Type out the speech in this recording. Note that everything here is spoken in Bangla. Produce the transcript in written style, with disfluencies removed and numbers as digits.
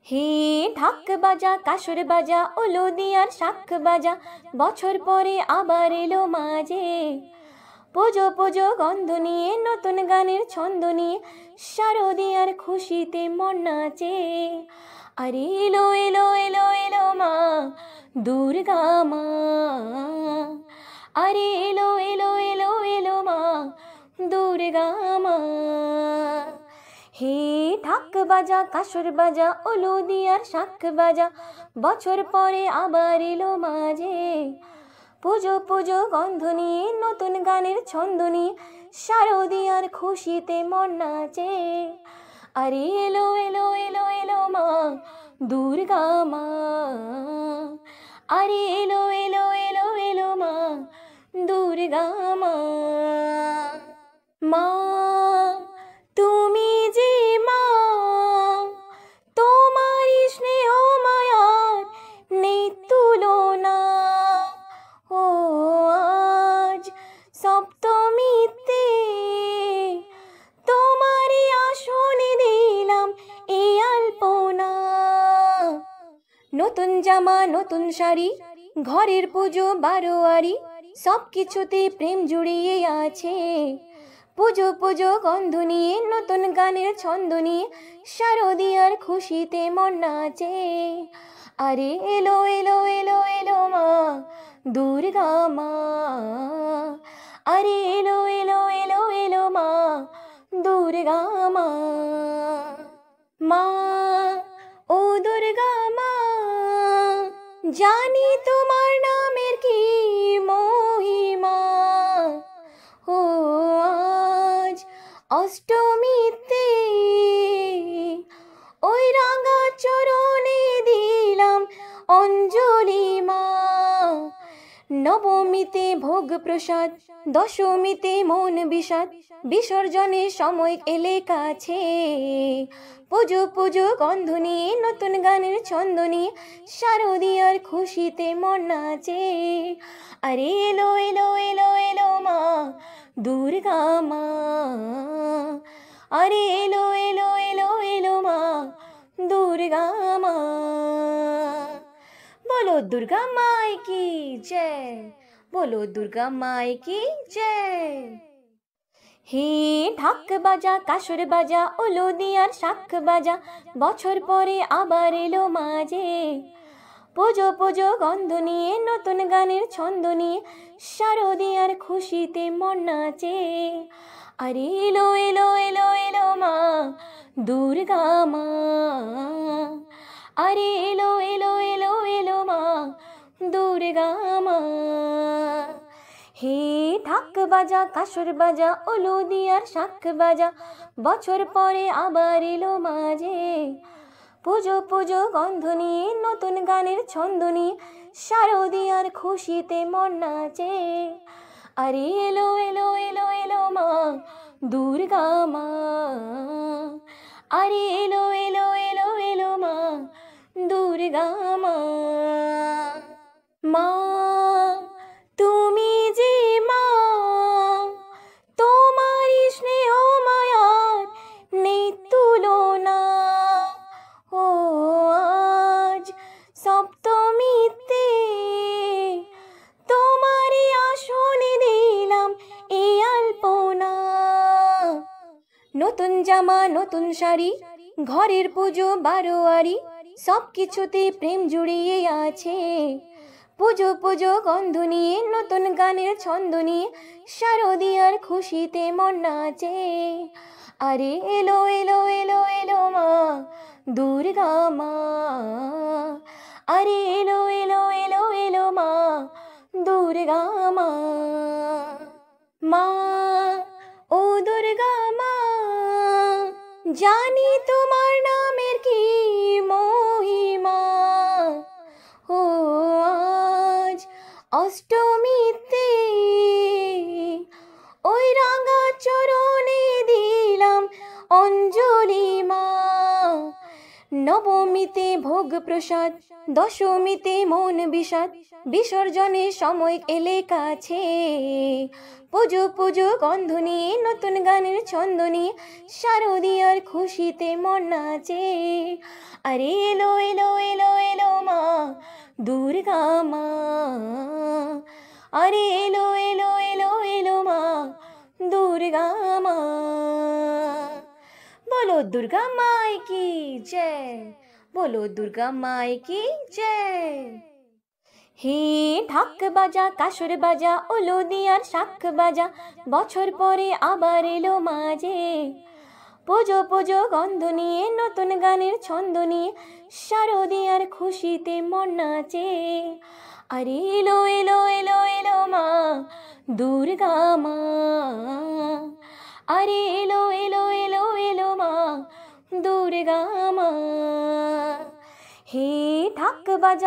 হে ঢাক বাজা কাসর বাজা ওলো দিয়ার শাক বাজা, বছর পরে আবার এলো মাঝে। পুজো পুজো গন্ধ নিয়ে নতুন গানের ছন্দ নিয়ে, শারদিয়ার খুশিতে মন নাচে। আরে এলো এলো এলো এলো মা দুর্গা মা, আরে এলো এলো এলো এলো মা দুর্গা মা। হে ঢাক বাজা কাসর বাজা ওলো দিয়ার শাক বাজা, বছর পরে আবার এলো মাঝে। পুজো পুজো গন্ধ নিয়ে নতুন গানের ছন্দ নিয়ে, শারদিয়ার খুশিতে মন নাচে। আরে এলো এলো এলো এলো মা দুর্গা মা, আরে এলো এলো এলো এলো মা দুর্গা মা। মা তুমি যে মা, তোমারই স্নেহ মায়ার নেই তুলনা। ও আজ সপ্তমীতে তোমারই আসনে দিলাম এই আলপনা। নতুন জামা নতুন শাড়ি, ঘরের পুজো বারোয়ারি, সব কিছুতে প্রেম জুড়িয়ে আছে। পুজো পুজো গন্ধ নিয়ে নতুন গানের ছন্দ নিয়ে, শারদিয়ার খুশিতে মন নাচে। আরে এলো এলো এলো এলো মা দুর্গা মা, আরে এলো এলো এলো এলো মা দুর্গা মা। মা ও দুর্গা মা, জানি তোমার নামের কি মহিমা। ও আজ অষ্টমীতে ওই রাঙা চরণে দিলাম অঞ্জলি মা। নবমীতে ভোগ প্রসাদ, দশমীতে মন বিষাদ, বিসর্জনের সময় এলে কাছে। পুজো পুজো গন্ধ নিয়ে নতুন গানের ছন্দ নিয়ে, শারদিয়ার খুশিতে মন নাচে। আরে এলো এলো এলো এলো মা দুর্গা মা, আরে এলো এলো এলো এলো মা দুর্গা মা। बोलो दुर्गा माई की जय, बोलो दुर्गा माई की जय। হে ঢাক বাজা কাসর বাজা ওলো দিয়ার শাক বাজা, বছর পরে আবার এলো মাঝে। পুজো পুজো গন্ধ নিয়ে নতুন গানের ছন্দ নিয়ে, শারদিয়ার খুশিতে মন নাচে। আরে এলো এলো এলো এলো মা দুর্গা মা, আরে এলো এলো এলো এলো মা দুর্গা মা। হে ঢাক বাজা কাসর বাজা ওলো দিয়ার শাক বাজা, বছর পরে আবার এলো মাঝে। পুজো পুজো গন্ধ নিয়ে নতুন গানের ছন্দ নিয়ে, শারদিয়ার খুশিতে মন নাচে। আরে এলো এলো এলো এলো মা দুর্গা মা, আরে এলো এলো এলো এলো মা দুর্গা মা। মা তুমি যে মা, তোমারই স্নেহ মায়ার নেই তুলনা। ও আজ সপ্তমীতে তোমারই আসনে দিলাম এই আলপনা। নতুন জামা নতুন শাড়ি, ঘরের পুজো বারোয়ারি, সব কিছুতে প্রেম জুড়িয়ে আছে। পুজো পুজো গন্ধ নিয়ে নতুন গানের ছন্দ নিয়ে, শারদিয়ার খুশিতে মন নাচে। আরে এলো এলো এলো এলো মা দুর্গা মা, আরে এলো এলো এলো এলো মা দুর্গা মা। মা ও দুর্গা মা, জানি তোমার নামের কি মহিমা। ও আজ অষ্টমীতে ওই রাঙা চরণে দিলাম অঞ্জলি মা। নবমীতে ভোগ প্রসাদ, দশমীতে মন বিষাদ, বিসর্জনের সময় এলে কাছে। পুজো পুজো গন্ধ নিয়ে, নতুন গানের ছন্দ নিয়ে, শারদীয়ার খুশিতে মন নাচে। আরে এলো এলো এলো এলো মা দুর্গা মা, আরে এলো এলো এলো এলো মা দুর্গা মা। बोलो दुर्गा माई की जय, बोलो दुर्गा माई की जय। হে ঢাক বাজা, কাসর বাজা, ওলো দিয়ার শাখ বাজা, বছর পরে আবার এলো মাঝে। পুজো পুজো গন্ধ নিয়ে, নতুন গানের ছন্দ নিয়ে, শারদীয়ার খুশিতে মন নাচে। আরে এলো এলো এলো এলো মা দুর্গা মা, আরে এলো এলো এলো এলো মা দুর্গা মা। হে ঢাক বাজা,